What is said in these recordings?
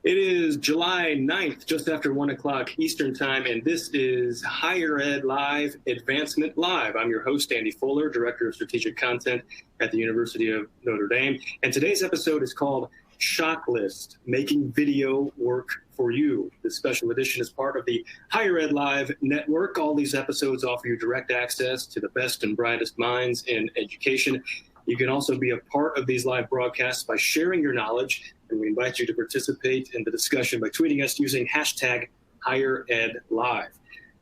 It is July 9th, just after 1 o'clock Eastern Time, and this is Higher Ed Live, Advancement Live. I'm your host, Andy Fuller, Director of Strategic Content at the University of Notre Dame. And today's episode is called Shock List, Making Video Work for You. This special edition is part of the Higher Ed Live network. All these episodes offer you direct access to the best and brightest minds in education. You can also be a part of these live broadcasts by sharing your knowledge, and we invite you to participate in the discussion by tweeting us using hashtag HigherEdLive.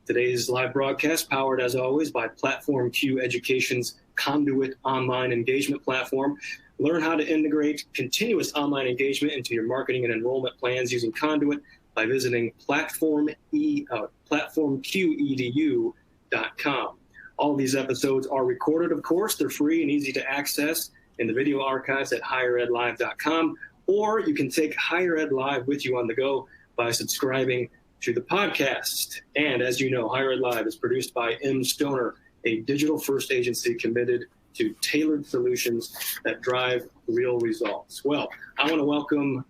Today's live broadcast, powered as always by Platform Q Education's Conduit online engagement platform. Learn how to integrate continuous online engagement into your marketing and enrollment plans using Conduit by visiting platformqedu.com. All of these episodes are recorded, of course. They're free and easy to access in the video archives at higheredlive.com, or you can take Higher Ed Live with you on the go by subscribing to the podcast. And as you know, Higher Ed Live is produced by M. Stoner, a digital-first agency committed to tailored solutions that drive real results. Well, I want to welcome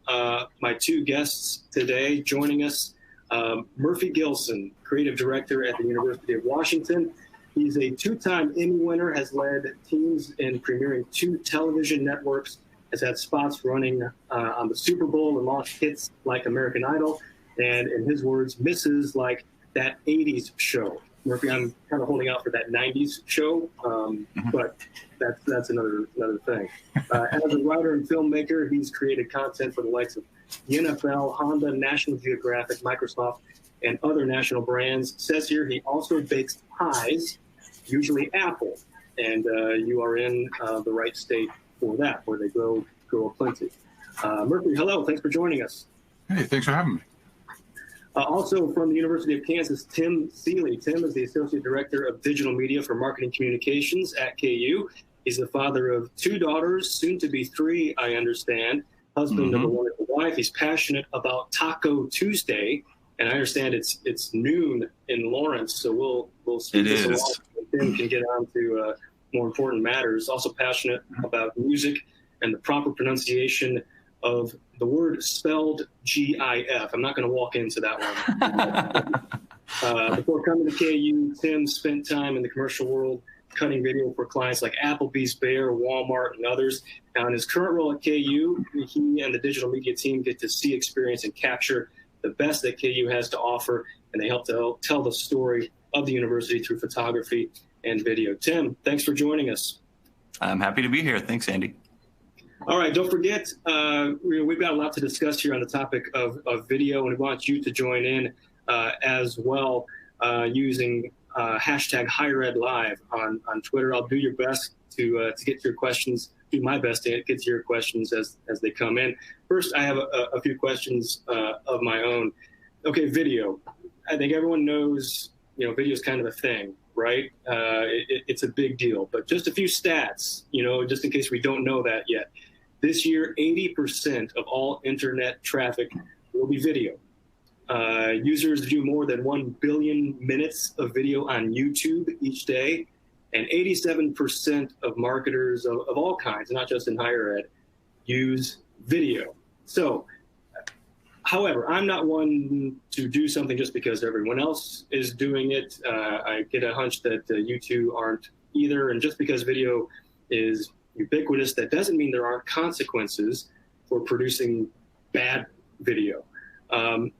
my two guests today. Joining us, Murphy Gilson, Creative Director at the University of Washington. He's a two-time Emmy winner, has led teams in premiering 2 television networks, has had spots running on the Super Bowl and launched hits like American Idol, and in his words, misses like that 80s show. Murphy, I'm kind of holding out for that 90s show, but that's another thing. As a writer and filmmaker, he's created content for the likes of the NFL, Honda, National Geographic, Microsoft, and other national brands. It says here he also bakes pies, usually apple, and you are in the right state for that, where they grow plenty. Murphy, hello, thanks for joining us. Hey, thanks for having me. Also from the University of Kansas, Tim Seeley. Tim is the Associate Director of Digital Media for Marketing Communications at KU. He's the father of 2 daughters, soon to be 3, I understand, husband of a wonderful wife. He's passionate about Taco Tuesday, and I understand it's noon in Lawrence, so we'll speak this along. Tim can get on to more important matters. Also passionate about music and the proper pronunciation of the word spelled GIF. I'm not going to walk into that one. Before coming to KU, Tim spent time in the commercial world cutting video for clients like Applebee's, Bayer, Walmart, and others. Now, in his current role at KU, he and the digital media team get to see, experience, and capture the best that KU has to offer, and they help to tell the story of the university through photography and video. Tim, thanks for joining us. I'm happy to be here. Thanks, Andy. All right, don't forget, we've got a lot to discuss here on the topic of video, and we want you to join in as well using hashtag HigherEdLive on Twitter. I'll do your best to get your questions, do my best to get to your questions as they come in. First, I have a few questions of my own. Okay, video. I think everyone knows, video is kind of a thing, right? It's a big deal, but just a few stats, just in case we don't know that yet. This year, 80% of all internet traffic will be video. Users view more than 1 billion minutes of video on YouTube each day, and 87% of marketers of all kinds, not just in higher ed, use video. So, however, I'm not one to do something just because everyone else is doing it. I get a hunch that you two aren't either, and just because video is ubiquitous, that doesn't mean there aren't consequences for producing bad video. And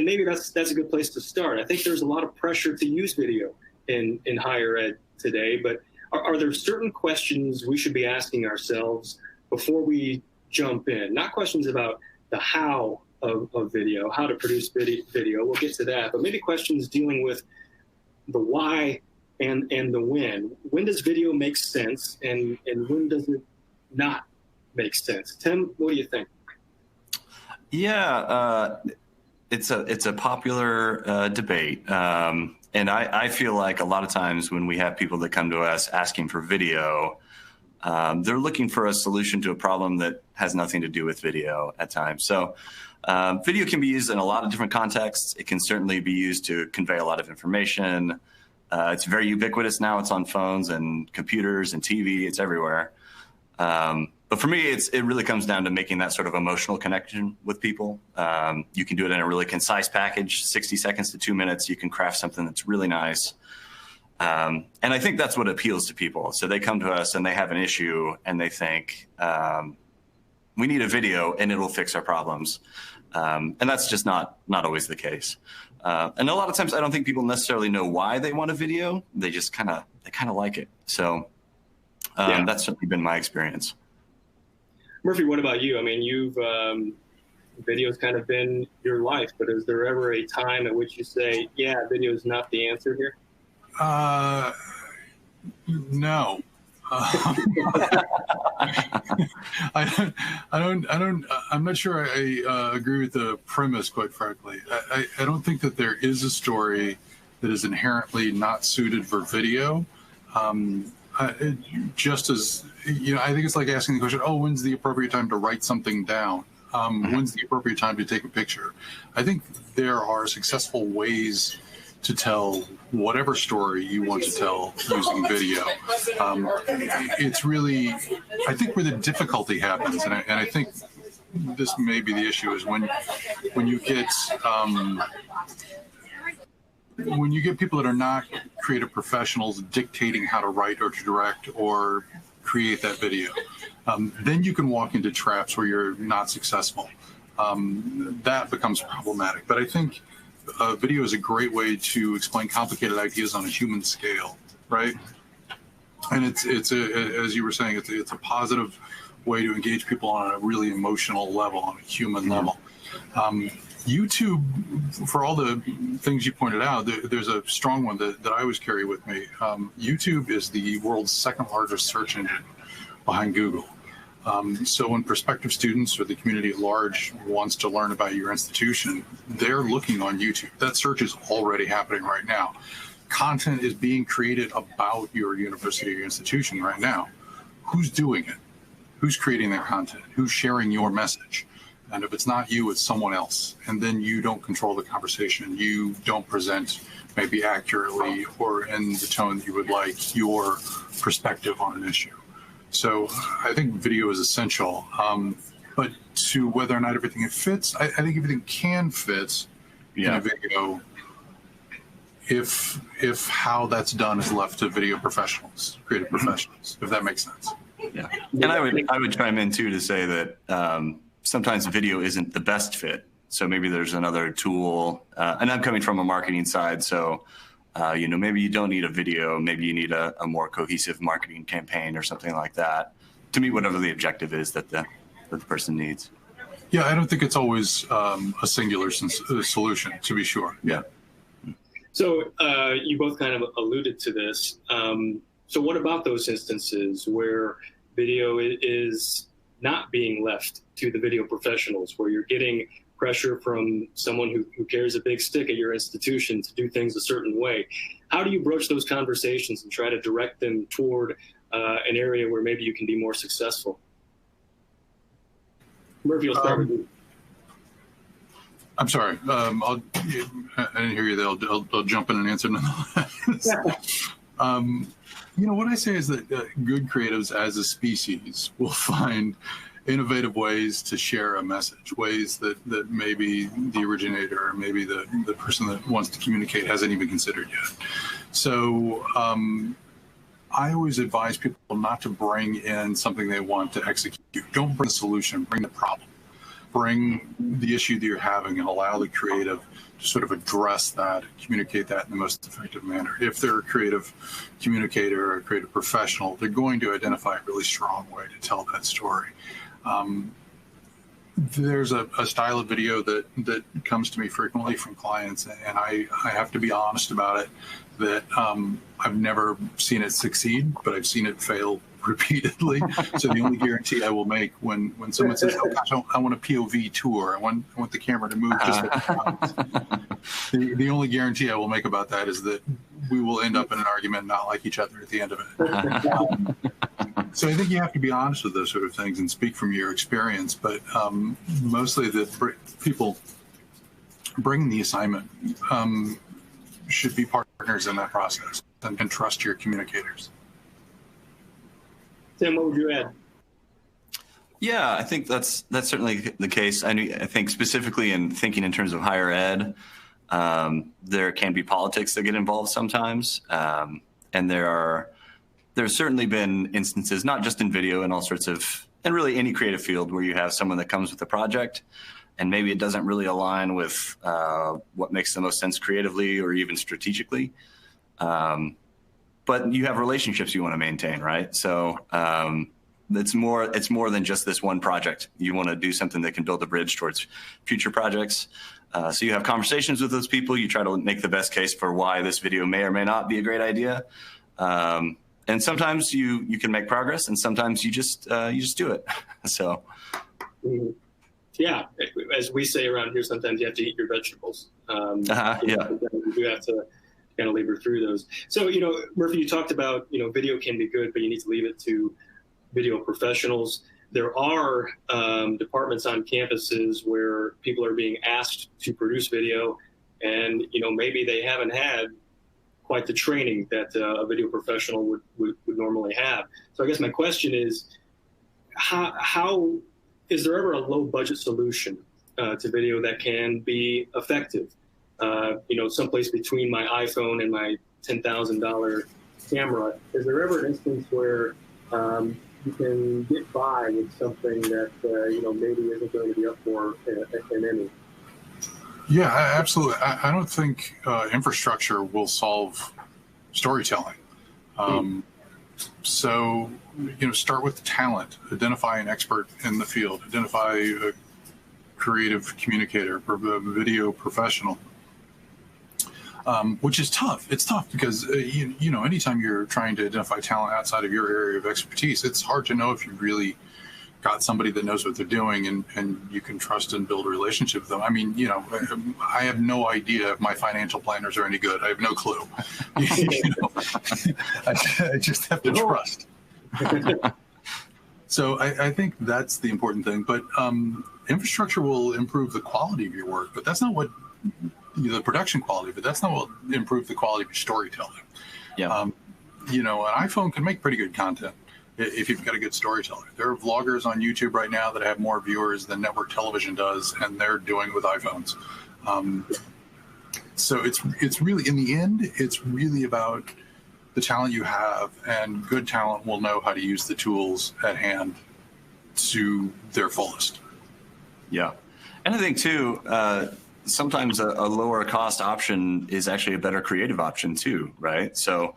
maybe that's a good place to start. I think there's a lot of pressure to use video in higher ed today, but are there certain questions we should be asking ourselves before we jump in? Not questions about the how of video, how to produce video, we'll get to that, but maybe questions dealing with the why and the when. When does video make sense, and when does it not make sense? Tim, what do you think? Yeah, it's a popular debate, and I feel like a lot of times when we have people that come to us asking for video, they're looking for a solution to a problem that has nothing to do with video at times. So video can be used in a lot of different contexts. It can certainly be used to convey a lot of information. It's very ubiquitous now. It's on phones and computers and TV. It's everywhere. But for me, it really comes down to making that sort of emotional connection with people. You can do it in a really concise package, 60 seconds to 2 minutes. You can craft something that's really nice. And I think that's what appeals to people. So they come to us and they have an issue and they think, we need a video and it'll fix our problems. And that's just not always the case. And a lot of times I don't think people necessarily know why they want a video. They just kind of like it. So that's certainly been my experience. Murphy, what about you? I mean, video's kind of been your life, but is there ever a time at which you say, yeah, video is not the answer here? No. I'm not sure I agree with the premise, quite frankly. I don't think that there is a story that is inherently not suited for video. Just as, I think it's like asking the question, when's the appropriate time to write something down? When's the appropriate time to take a picture? I think there are successful ways to tell whatever story you want to tell using video. It's really, I think, where the difficulty happens, and I think this may be the issue, is when you get people that are not creative professionals dictating how to write or to direct or create that video. Then you can walk into traps where you're not successful. That becomes problematic. But I think video is a great way to explain complicated ideas on a human scale, right? And it's as you were saying, it's a positive way to engage people on a really emotional level, on a human level. YouTube, for all the things you pointed out, there's a strong one that I always carry with me. YouTube is the world's second largest search engine behind Google. So when prospective students or the community at large wants to learn about your institution, they're looking on YouTube. That search is already happening right now. Content is being created about your university or your institution right now. Who's doing it? Who's creating that content? Who's sharing your message? And if it's not you, it's someone else. And then you don't control the conversation. You don't present maybe accurately or in the tone that you would like your perspective on an issue. So I think video is essential. But to whether or not everything fits, I think everything can fit in a video if how that's done is left to video professionals, creative professionals, if that makes sense. Yeah. And I would chime in too to say that sometimes video isn't the best fit. So maybe there's another tool, and I'm coming from a marketing side. So, maybe you don't need a video, maybe you need a more cohesive marketing campaign or something like that to meet whatever the objective is that the person needs. Yeah, I don't think it's always a singular solution, to be sure. Yeah. So you both kind of alluded to this. So what about those instances where video is not being left to the video professionals, where you're getting pressure from someone who carries a big stick at your institution to do things a certain way? How do you broach those conversations and try to direct them toward an area where maybe you can be more successful? Murphy, I'll start with you. I'm sorry. I didn't hear you there. I'll jump in and answer nonetheless. What I say is that good creatives as a species will find innovative ways to share a message, ways that maybe the originator or maybe the person that wants to communicate hasn't even considered yet. So I always advise people not to bring in something they want to execute. Don't bring the solution, bring the problem. Bring the issue that you're having and allow the creative to sort of address that, communicate that in the most effective manner. If they're a creative communicator or a creative professional, they're going to identify a really strong way to tell that story. There's a style of video that comes to me frequently from clients, and I have to be honest about it, that I've never seen it succeed, but I've seen it fail repeatedly. So the only guarantee I will make when someone says, "Oh gosh, I want a POV tour. I want the camera to move just like the only guarantee I will make about that is that we will end up in an argument and not like each other at the end of it." So I think you have to be honest with those sort of things and speak from your experience. But mostly the people bringing the assignment should be partners in that process and can trust your communicators. Tim, what would you add? Yeah, I think that's certainly the case. I think specifically in thinking in terms of higher ed, there can be politics that get involved sometimes, and there's certainly been instances, not just in video and all sorts of, and really any creative field, where you have someone that comes with a project, and maybe it doesn't really align with what makes the most sense creatively or even strategically. But you have relationships you want to maintain, right? So it's more than just this one project. You want to do something that can build a bridge towards future projects. So you have conversations with those people. You try to make the best case for why this video may or may not be a great idea. And sometimes you can make progress, and sometimes you just do it. So. Yeah, as we say around here, sometimes you have to eat your vegetables. Yeah. You do have to kind of labor through those. So, Murphy, you talked about, video can be good, but you need to leave it to video professionals. There are departments on campuses where people are being asked to produce video, and, maybe they haven't had quite the training that a video professional would normally have. So I guess my question is, how is there ever a low budget solution to video that can be effective? Someplace between my iPhone and my $10,000 camera. Is there ever an instance where you can get by with something that maybe isn't going to be up for an Emmy? Yeah, absolutely. I don't think infrastructure will solve storytelling. So, start with talent. Identify an expert in the field. Identify a creative communicator or a video professional, which is tough. It's tough because, anytime you're trying to identify talent outside of your area of expertise, it's hard to know if you really got somebody that knows what they're doing and you can trust and build a relationship with them. I mean, I have no idea if my financial planners are any good. I have no clue. I just have to trust. So I think that's the important thing. But infrastructure will improve the quality of your work, but that's not what the production quality, but that's not what will improve the quality of your storytelling. Yeah. An iPhone can make pretty good content if you've got a good storyteller. There are vloggers on YouTube right now that have more viewers than network television does, and they're doing it with iPhones. So it's really, in the end, it's really about the talent you have, and good talent will know how to use the tools at hand to their fullest. Yeah. And I think too, sometimes a lower cost option is actually a better creative option too, right? So,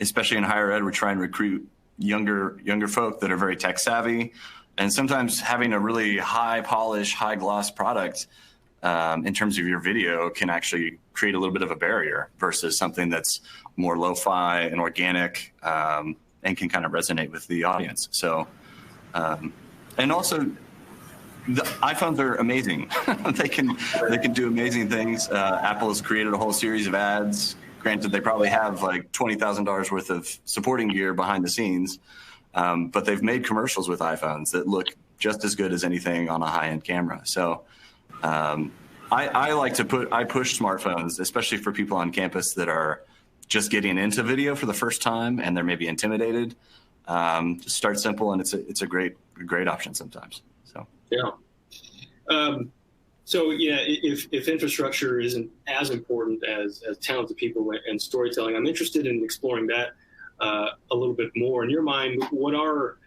especially in higher ed, we try and recruit younger folk that are very tech savvy, and sometimes having a really high polish, high gloss product in terms of your video can actually create a little bit of a barrier versus something that's more lo-fi and organic and can kind of resonate with the audience. So, and also the iPhones are amazing. they can do amazing things. Apple has created a whole series of ads. Granted, they probably have like $20,000 worth of supporting gear behind the scenes, but they've made commercials with iPhones that look just as good as anything on a high-end camera. So I push smartphones, especially for people on campus that are just getting into video for the first time and they're maybe intimidated. Just start simple, and it's a great option sometimes. So yeah. So yeah, if infrastructure isn't as important as talented people and storytelling, I'm interested in exploring that a little bit more. In your mind, what are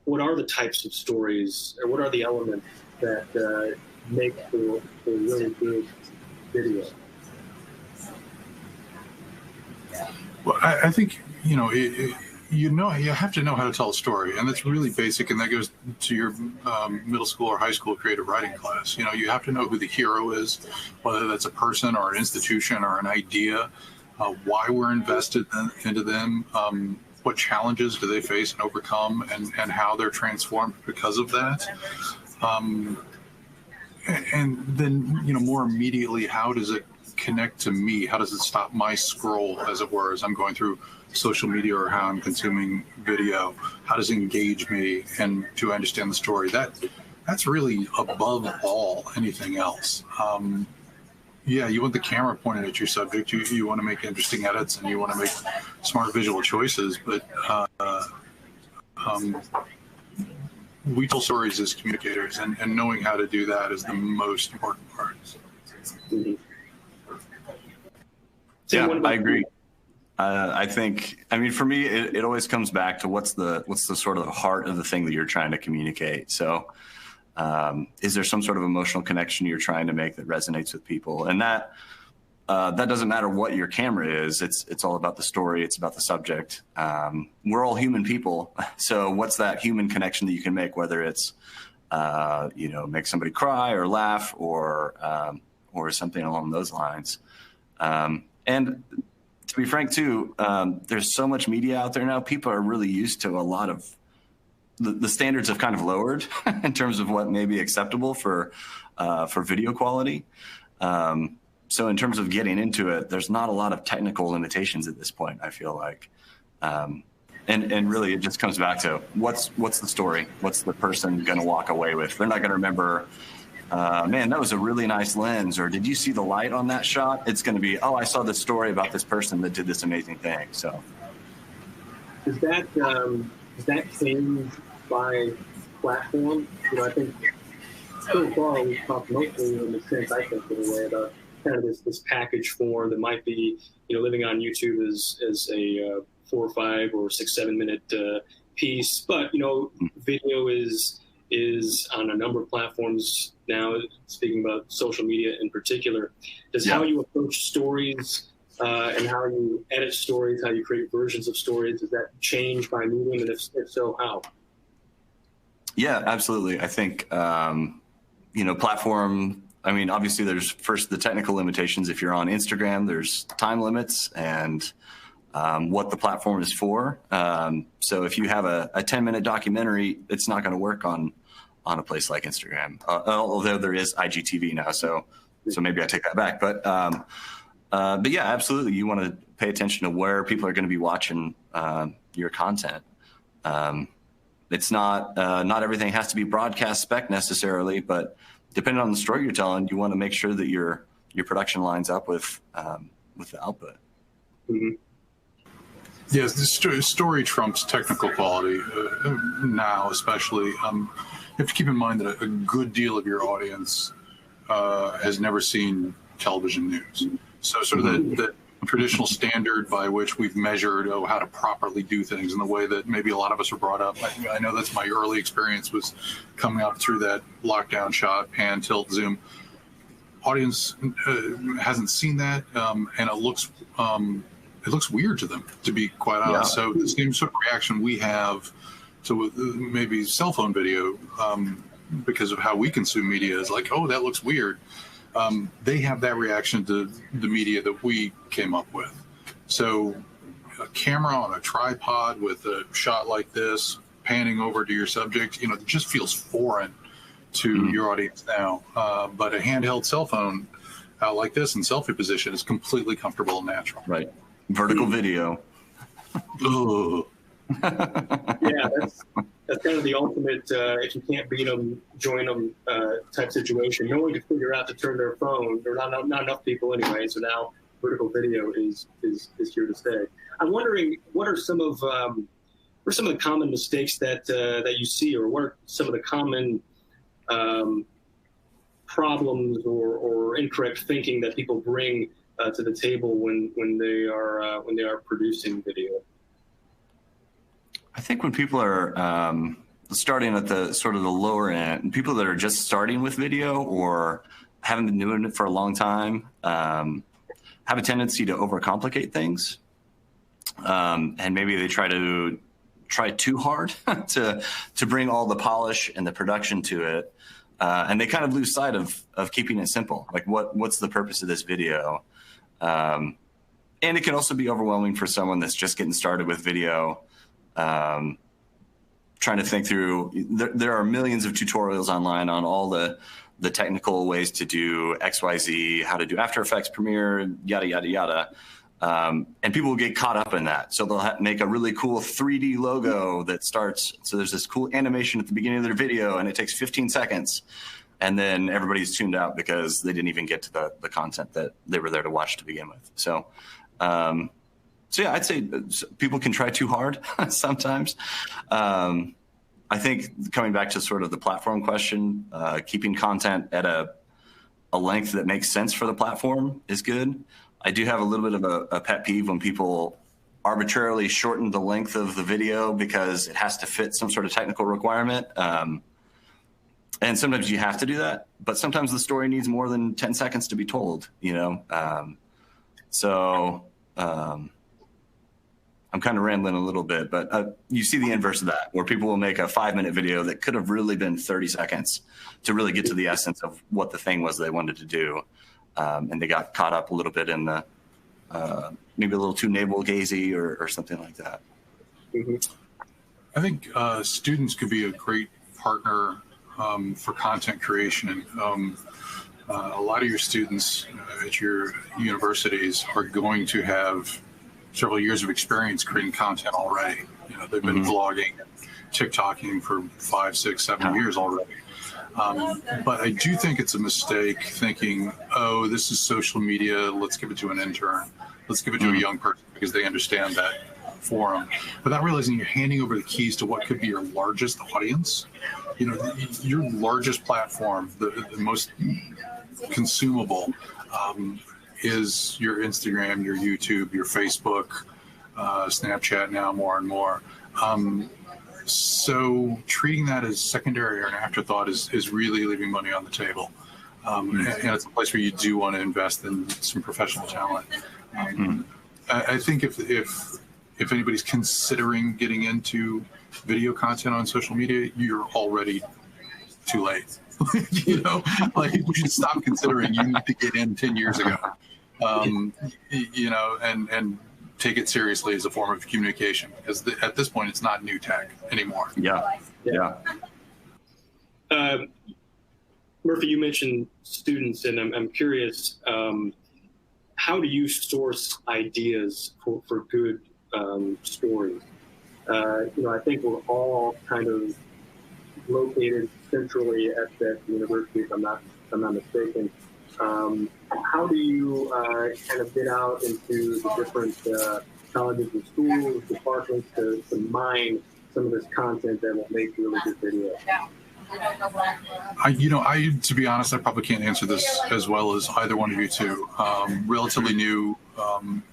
the types of stories, or what are the elements that make for really good video? Well, I think you have to know how to tell a story, and that's really basic, and that goes to your middle school or high school creative writing class. You have to know who the hero is, whether that's a person or an institution or an idea, why we're invested into them, what challenges do they face and overcome, and how they're transformed because of that. And then, more immediately, how does it connect to me? How does it stop my scroll, as it were, as I'm going through social media or how I'm consuming video? How does it engage me, and do I understand the story? That's really above all anything else. Yeah, you want the camera pointed at your subject. You want to make interesting edits, and you want to make smart visual choices. But we tell stories as communicators, and knowing how to do that is the most important part. Mm-hmm. Yeah, I agree. I think, I mean, for me, it always comes back to what's the sort of heart of the thing that you're trying to communicate. So is there some sort of emotional connection you're trying to make that resonates with people? And that doesn't matter what your camera is. It's all about the story. It's about the subject. We're all human people. So what's that human connection that you can make, whether it's, make somebody cry or laugh or something along those lines. And to be frank, too, there's so much media out there now. People are really used to a lot of the standards have kind of lowered in terms of what may be acceptable for video quality. So in terms of getting into it, there's not a lot of technical limitations at this point, I feel like. And really, it just comes back to what's the story? What's the person going to walk away with? They're not going to remember, man, that was a really nice lens, or did you see the light on that shot? It's going to be, oh, I saw this story about this person that did this amazing thing. So does that change by platform? I think so far we've talked mostly in the sense, I think, in a way, about kind of this package form that might be, living on YouTube as a 4 or 5 or 6, 7 minute piece. But, video is on a number of platforms now, speaking about social media in particular. Does how you approach stories and how you edit stories, how you create versions of stories, does that change by medium? And if so, how? Yeah, absolutely. I think, platform, I mean, obviously there's first the technical limitations. If you're on Instagram, there's time limits and what the platform is for. So if you have a 10-minute documentary, it's not going to work on a place like Instagram, although there is IGTV now. So maybe I take that back. But yeah, absolutely. You want to pay attention to where people are going to be watching your content. It's not everything has to be broadcast spec necessarily, but depending on the story you're telling, you want to make sure that your production lines up with the output. Mm-hmm. Yes, the story trumps technical quality now, especially. You have to keep in mind that a good deal of your audience has never seen television news. So sort of the traditional standard by which we've measured how to properly do things in the way that maybe a lot of us are brought up. I know that's my early experience was coming up through that lockdown shot, pan, tilt, zoom. Audience hasn't seen that, and it looks weird to them, to be quite honest. Yeah. So the same sort of reaction we have to maybe cell phone video because of how we consume media is like, oh, that looks weird. They have that reaction to the media that we came up with. So a camera on a tripod with a shot like this, panning over to your subject, it just feels foreign to your audience now. But a handheld cell phone out like this in selfie position is completely comfortable and natural. Right. Vertical video. Yeah, that's kind of the ultimate, if you can't beat them, join them type situation. No one can figure out to turn their phone. There are not enough people anyway, so now vertical video is here to stay. I'm wondering, what are some of the common mistakes that you see, or what are some of the common problems or incorrect thinking that people bring to the table when they are producing video? I think when people are starting at the sort of the lower end, people that are just starting with video or haven't been doing it for a long time have a tendency to overcomplicate things, and maybe they try too hard to bring all the polish and the production to it, and they kind of lose sight of keeping it simple. Like what's the purpose of this video? And it can also be overwhelming for someone that's just getting started with video. Trying to think through, there are millions of tutorials online on all the technical ways to do XYZ, how to do After Effects, Premiere, yada, yada, yada. And people will get caught up in that. So they'll make a really cool 3D logo that starts. So there's this cool animation at the beginning of their video and it takes 15 seconds. And then everybody's tuned out because they didn't even get to the content that they were there to watch to begin with. So yeah, I'd say people can try too hard sometimes. I think coming back to sort of the platform question, keeping content at a length that makes sense for the platform is good. I do have a little bit of a pet peeve when people arbitrarily shorten the length of the video because it has to fit some sort of technical requirement. And sometimes you have to do that, but sometimes the story needs more than 10 seconds to be told, you know? I'm kind of rambling a little bit, but you see the inverse of that, where people will make a 5-minute video that could have really been 30 seconds to really get to the essence of what the thing was they wanted to do. And they got caught up a little bit in the, maybe a little too navel-gazy or something like that. Mm-hmm. I think students could be a great partner for content creation. A lot of your students at your universities are going to have several years of experience creating content already. You know, they've been vlogging, TikToking for 5, 6, 7 years already. But I do think it's a mistake thinking, oh, this is social media, let's give it to an intern. Let's give it to a young person because they understand that forum. Without realizing you're handing over the keys to what could be your largest audience. You know, your largest platform, the most consumable, is your Instagram, your YouTube, your Facebook, Snapchat now more and more. So treating that as secondary or an afterthought is really leaving money on the table. And it's a place where you do want to invest in some professional talent. I think if anybody's considering getting into video content on social media, you're already too late. You know, like we should stop considering you need to get in 10 years ago. You know, and take it seriously as a form of communication, because at this point it's not new tech anymore. Yeah. Murphy, you mentioned students, and I'm curious, how do you source ideas for good stories? You know, I think we're all kind of located centrally at that university, if I'm not mistaken. How do you kind of get out into the different colleges and schools, departments to mine some of this content that will make really good videos? To be honest, I probably can't answer this as well as either one of you two. Relatively new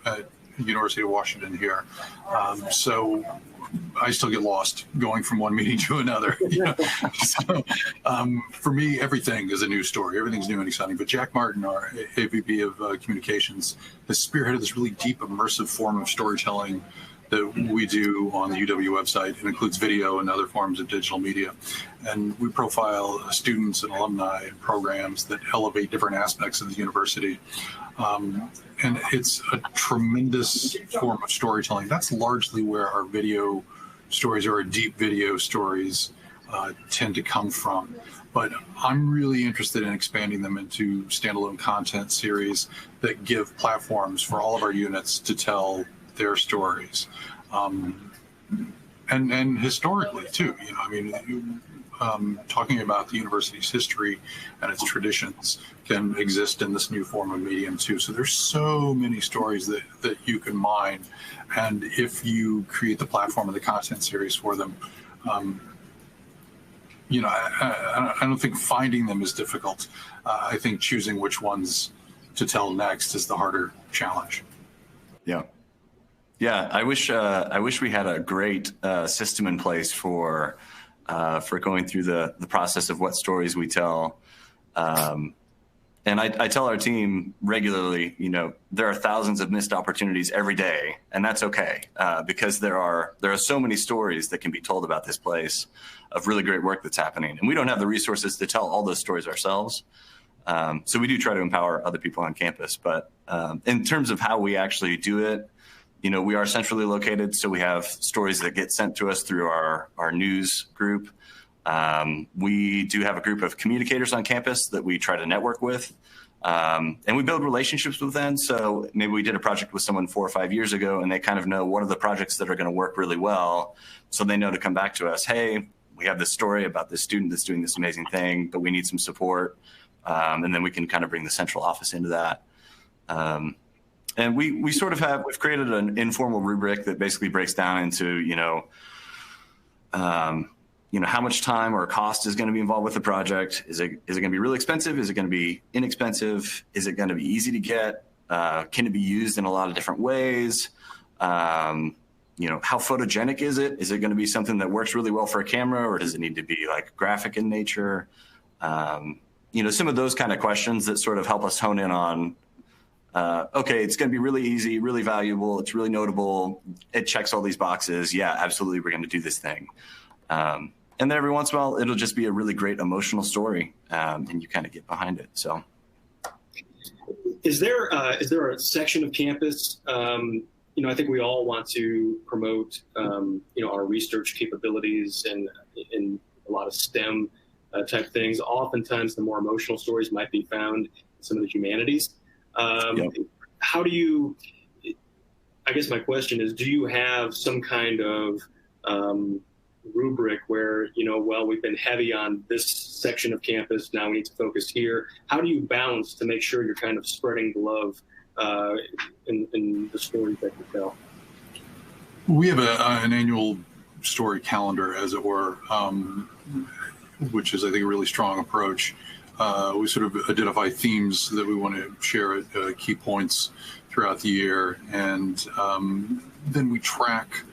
at University of Washington here. So I still get lost going from one meeting to another. So for me, everything is a new story. Everything's new and exciting. But Jack Martin, our AVP of Communications, has spearheaded this really deep, immersive form of storytelling that we do on the UW website. It includes video and other forms of digital media. And we profile students and alumni and programs that elevate different aspects of the university. And it's a tremendous form of storytelling. That's largely where our video stories or our deep video stories tend to come from. But I'm really interested in expanding them into standalone content series that give platforms for all of our units to tell their stories. And historically too, you know, I mean, talking about the university's history and its traditions can exist in this new form of medium too. So there's so many stories that you can mine. And if you create the platform and the content series for them, you know, I don't think finding them is difficult. I think choosing which ones to tell next is the harder challenge. Yeah, I wish we had a great system in place for going through the process of what stories we tell. And I tell our team regularly, you know, there are thousands of missed opportunities every day, and that's okay, because there are so many stories that can be told about this place of really great work that's happening, and we don't have the resources to tell all those stories ourselves. So we do try to empower other people on campus, but in terms of how we actually do it, you know, we are centrally located, so we have stories that get sent to us through our news group. We do have a group of communicators on campus that we try to network with, and we build relationships with them. So maybe we did a project with someone 4 or 5 years ago, and they kind of know what are the projects that are going to work really well. So they know to come back to us. Hey, we have this story about this student that's doing this amazing thing, but we need some support. And then we can kind of bring the central office into that. And we sort of we've created an informal rubric that basically breaks down into, you know, how much time or cost is going to be involved with the project? Is it going to be really expensive? Is it going to be inexpensive? Is it going to be easy to get? Can it be used in a lot of different ways? How photogenic is it? Is it going to be something that works really well for a camera, or does it need to be like graphic in nature? Some of those kind of questions that sort of help us hone in on, okay, it's going to be really easy, really valuable. It's really notable. It checks all these boxes. Yeah, absolutely. We're going to do this thing. And then every once in a while, it'll just be a really great emotional story, and you kind of get behind it. So, is there a section of campus? I think we all want to promote, our research capabilities and in a lot of STEM type things. Oftentimes, the more emotional stories might be found in some of the humanities. How do you? I guess my question is: do you have some kind of rubric where, we've been heavy on this section of campus, now we need to focus here? How do you balance to make sure you're kind of spreading the love in the stories that you tell? We have an annual story calendar, as it were, which is, I think, a really strong approach. We sort of identify themes that we want to share at key points throughout the year, and then we track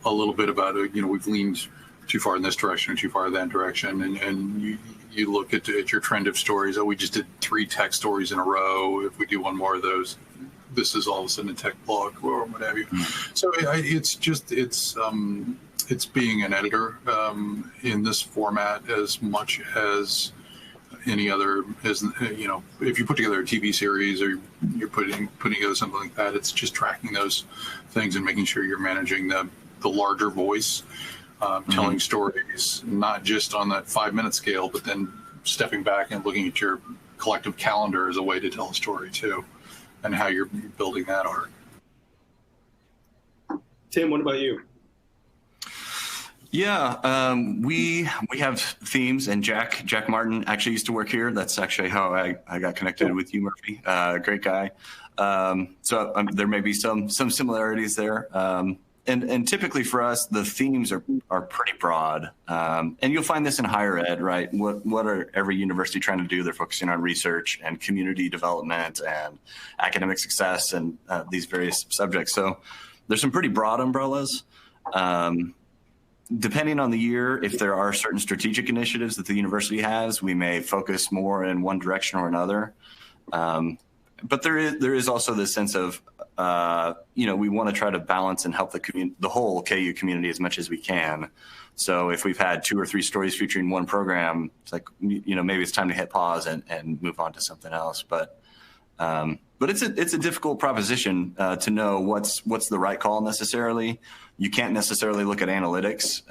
a little bit about it. We've leaned too far in this direction or too far in that direction, and you look at your trend of stories. Oh, we just did 3 tech stories in a row. If we do one more of those, this is all of a sudden a tech blog or what have you. So it's being an editor in this format as much as any other. As if you put together a TV series or you're putting together something like that, it's just tracking those things and making sure you're managing the larger voice, telling stories not just on that 5-minute scale, but then stepping back and looking at your collective calendar as a way to tell a story too, and how you're building that art. Tim, what about you? Yeah, we have themes, and Jack Martin actually used to work here. That's actually how I got connected with you, Murphy. Great guy. So there may be some similarities there. And typically for us, the themes are pretty broad. And you'll find this in higher ed, right? What are every university trying to do? They're focusing on research and community development and academic success and these various subjects. So there's some pretty broad umbrellas. Depending on the year, if there are certain strategic initiatives that the university has, we may focus more in one direction or another. But there is also this sense of, we want to try to balance and help the whole KU community as much as we can. So if we've had 2 or 3 stories featuring one program, it's like, maybe it's time to hit pause and move on to something else. But it's a difficult proposition to know what's the right call necessarily. You can't necessarily look at analytics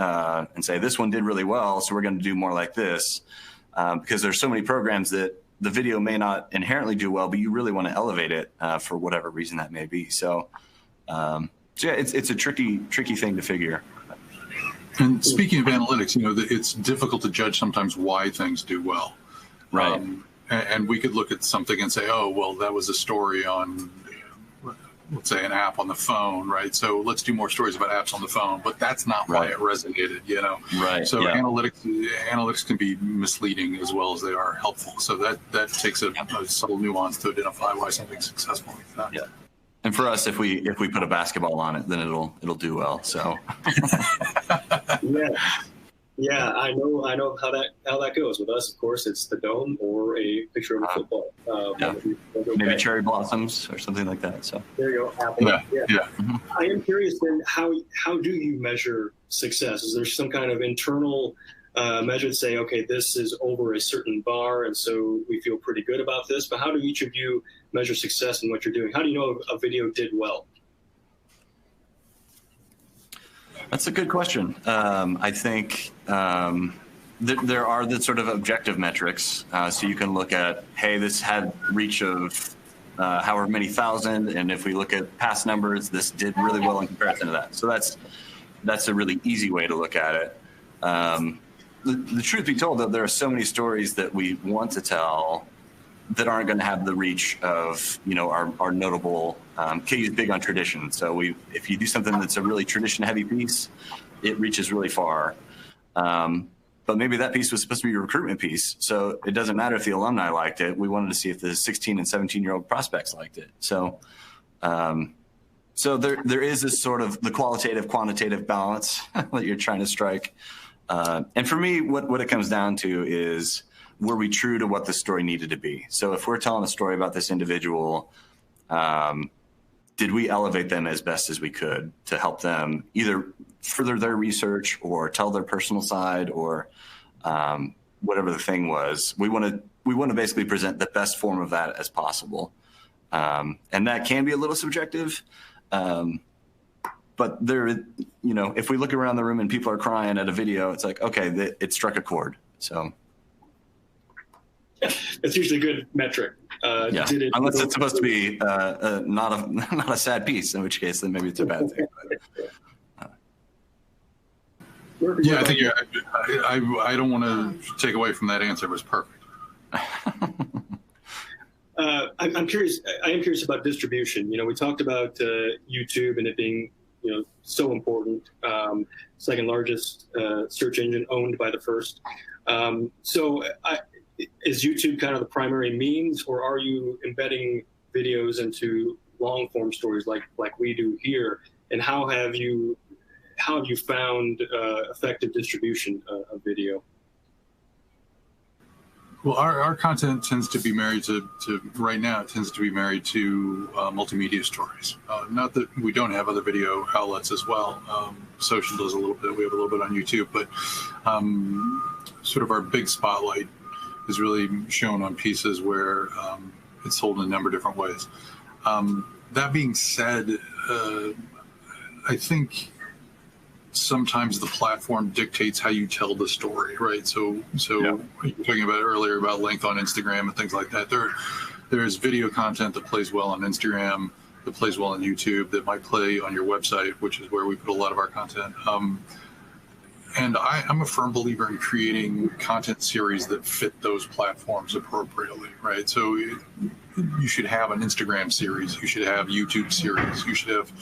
and say this one did really well, so we're going to do more like this, because there's so many programs that the video may not inherently do well, but you really want to elevate it for whatever reason that may be. So yeah, it's a tricky thing to figure. And speaking of analytics, it's difficult to judge sometimes why things do well. Right. And we could look at something and say, oh, well, that was a story on, let's say, an app on the phone, right? So let's do more stories about apps on the phone, but that's not why it resonated, Right. So analytics can be misleading as well as they are helpful. So that takes a subtle nuance to identify why something's successful like that. Yeah. And for us, if we put a basketball on it, then it'll do well. So. Yeah, I know how that goes. With us, of course, it's the dome or a picture of a football. Maybe cherry blossoms or something like that. So there you go. Apple. Yeah. Mm-hmm. I am curious then, how do you measure success? Is there some kind of internal measure to say, okay, this is over a certain bar, and so we feel pretty good about this? But how do each of you measure success in what you're doing? How do you know a video did well? That's a good question. I think there are the sort of objective metrics. So you can look at, hey, this had reach of however many thousand, and if we look at past numbers, this did really well in comparison to that. So that's a really easy way to look at it. The truth be told, though, there are so many stories that we want to tell that aren't going to have the reach of, our notable, KU's big on tradition. So if you do something that's a really tradition heavy piece, it reaches really far. but maybe that piece was supposed to be a recruitment piece. So it doesn't matter if the alumni liked it. We wanted to see if the 16 and 17-year-old prospects liked it. So, so there is this sort of the qualitative, quantitative balance that you're trying to strike. And for me, what it comes down to is, were we true to what the story needed to be? So if we're telling a story about this individual, did we elevate them as best as we could to help them either further their research or tell their personal side, or whatever the thing was? We want to basically present the best form of that as possible. And that can be a little subjective. But if we look around the room and people are crying at a video, it's like, okay, it struck a chord. So it's usually a good metric. Yeah, unless it's supposed to be not a sad piece, in which case then maybe it's a bad thing. Yeah, I think I don't want to take away from that answer. It was perfect. I'm curious. I am curious about distribution. We talked about YouTube and it being so important. Second largest search engine, owned by the first. Is YouTube kind of the primary means, or are you embedding videos into long form stories like we do here? And how have you found effective distribution of video? Well, our content tends to be married to right now. It tends to be married to multimedia stories. Not that we don't have other video outlets as well. Social does a little bit. We have a little bit on YouTube, but sort of our big spotlight is really shown on pieces where it's sold in a number of different ways. That being said, I think sometimes the platform dictates how you tell the story, right? So yeah. You were talking about earlier about length on Instagram and things like that. There's video content that plays well on Instagram, that plays well on YouTube, that might play on your website, which is where we put a lot of our content. And I'm a firm believer in creating content series that fit those platforms appropriately, right? So you should have an Instagram series, you should have YouTube series, you should have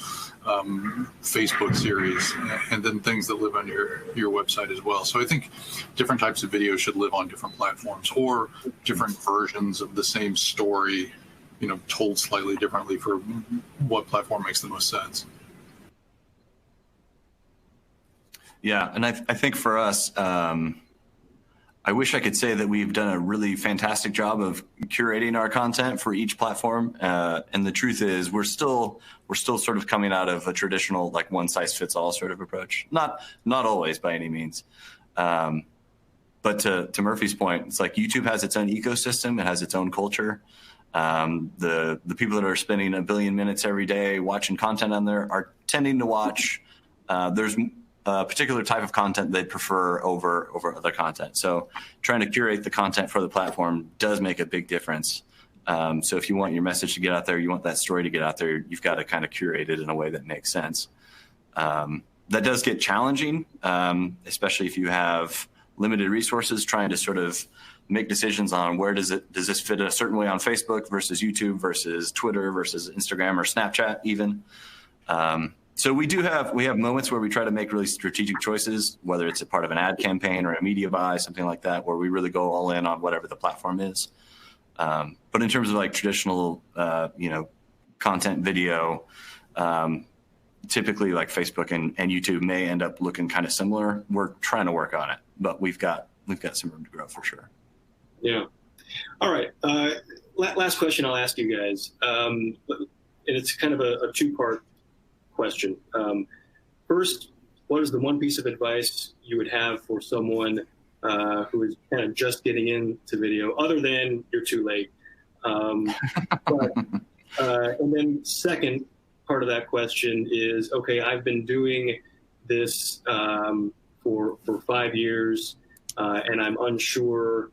Facebook series, and then things that live on your website as well. So I think different types of videos should live on different platforms, or different versions of the same story, told slightly differently for what platform makes the most sense. Yeah, and I think for us, I wish I could say that we've done a really fantastic job of curating our content for each platform. And the truth is, we're still sort of coming out of a traditional like one size fits all sort of approach. Not always by any means. But to Murphy's point, it's like YouTube has its own ecosystem. It has its own culture. The people that are spending 1 billion minutes every day watching content on there are tending to watch. There's a particular type of content they prefer over other content. So trying to curate the content for the platform does make a big difference. So if you want your message to get out there, you want that story to get out there, you've got to kind of curate it in a way that makes sense. That does get challenging, especially if you have limited resources, trying to sort of make decisions on where does this fit a certain way on Facebook versus YouTube versus Twitter versus Instagram or Snapchat even. So we have moments where we try to make really strategic choices, whether it's a part of an ad campaign or a media buy, something like that, where we really go all in on whatever the platform is. But in terms of like traditional, content video, typically like Facebook and YouTube may end up looking kind of similar. We're trying to work on it, but we've got some room to grow for sure. Yeah. All right. Last question I'll ask you guys, and it's kind of a two-part question. First, what is the one piece of advice you would have for someone who is kind of just getting into video, other than you're too late? And then second part of that question is, okay, I've been doing this for 5 years, and I'm unsure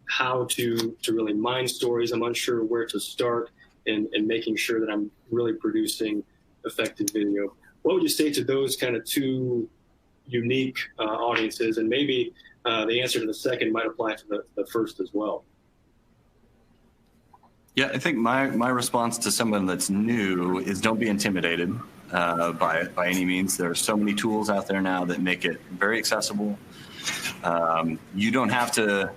how to really mine stories. I'm unsure where to start in making sure that I'm really producing effective video. What would you say to those kind of two unique audiences? And maybe the answer to the second might apply to the first as well. Yeah, I think my response to someone that's new is don't be intimidated by it by any means. There are so many tools out there now that make it very accessible. You don't have to,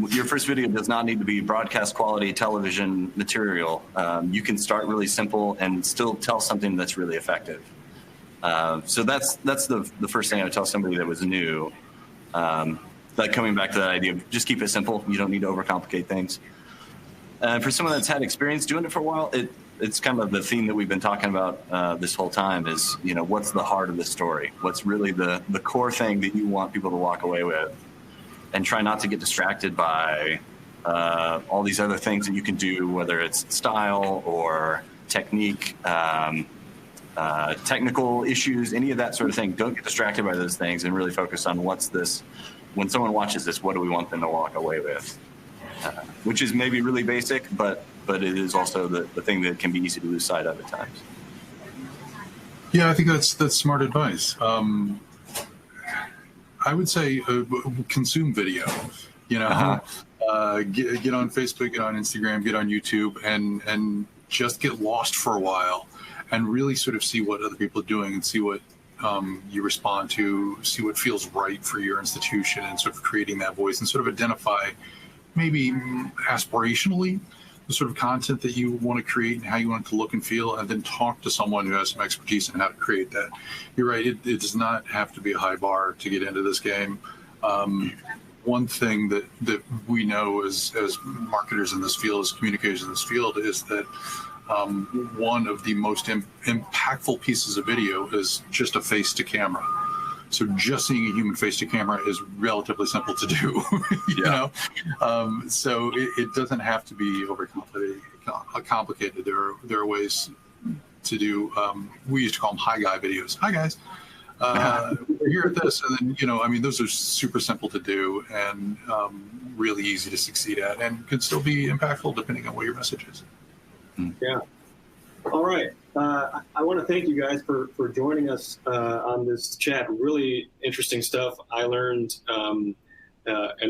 your first video does not need to be broadcast quality television material. You can start really simple and still tell something that's really effective. So that's the first thing I would tell somebody that was new. Like coming back to that idea of just keep it simple. You don't need to overcomplicate things. For someone that's had experience doing it for a while, it's kind of the theme that we've been talking about this whole time is, you know, what's the heart of the story? What's really the core thing that you want people to walk away with? And try not to get distracted by all these other things that you can do, whether it's style or technique, technical issues, any of that sort of thing. Don't get distracted by those things and really focus on what's this. When someone watches this, what do we want them to walk away with? Which is maybe really basic, but it is also the thing that can be easy to lose sight of at times. Yeah, I think that's smart advice. I would say consume video. You know, get on Facebook, get on Instagram, get on YouTube, and just get lost for a while, and really sort of see what other people are doing and see what you respond to, see what feels right for your institution, and sort of creating that voice and sort of identify maybe aspirationally the sort of content that you want to create and how you want it to look and feel, and then talk to someone who has some expertise in how to create that. You're right, it does not have to be a high bar to get into this game. One thing that we know as marketers in this field, as communicators in this field, is that one of the most impactful pieces of video is just a face to camera. So just seeing a human face to camera is relatively simple to do, you know? So it doesn't have to be complicated. There are ways to do, we used to call them hi guy videos. Hi guys, we're here at this. And then, you know, I mean, those are super simple to do and really easy to succeed at, and can still be impactful depending on what your message is. Yeah. All right. I want to thank you guys for joining us on this chat. Really interesting stuff. I learned an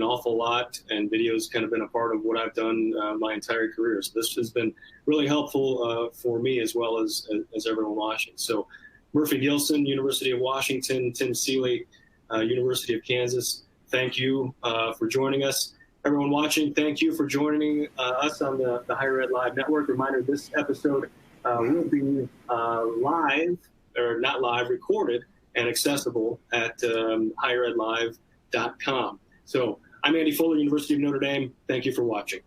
awful lot, and video's kind of been a part of what I've done my entire career. So this has been really helpful for me as well as everyone watching. So Murphy Gilson, University of Washington, Tim Seeley, University of Kansas, thank you for joining us. Everyone watching, thank you for joining us on the Higher Ed Live Network. Reminder, this episode will be live, or not live, recorded and accessible at higheredlive.com. So I'm Andy Fuller, University of Notre Dame. Thank you for watching.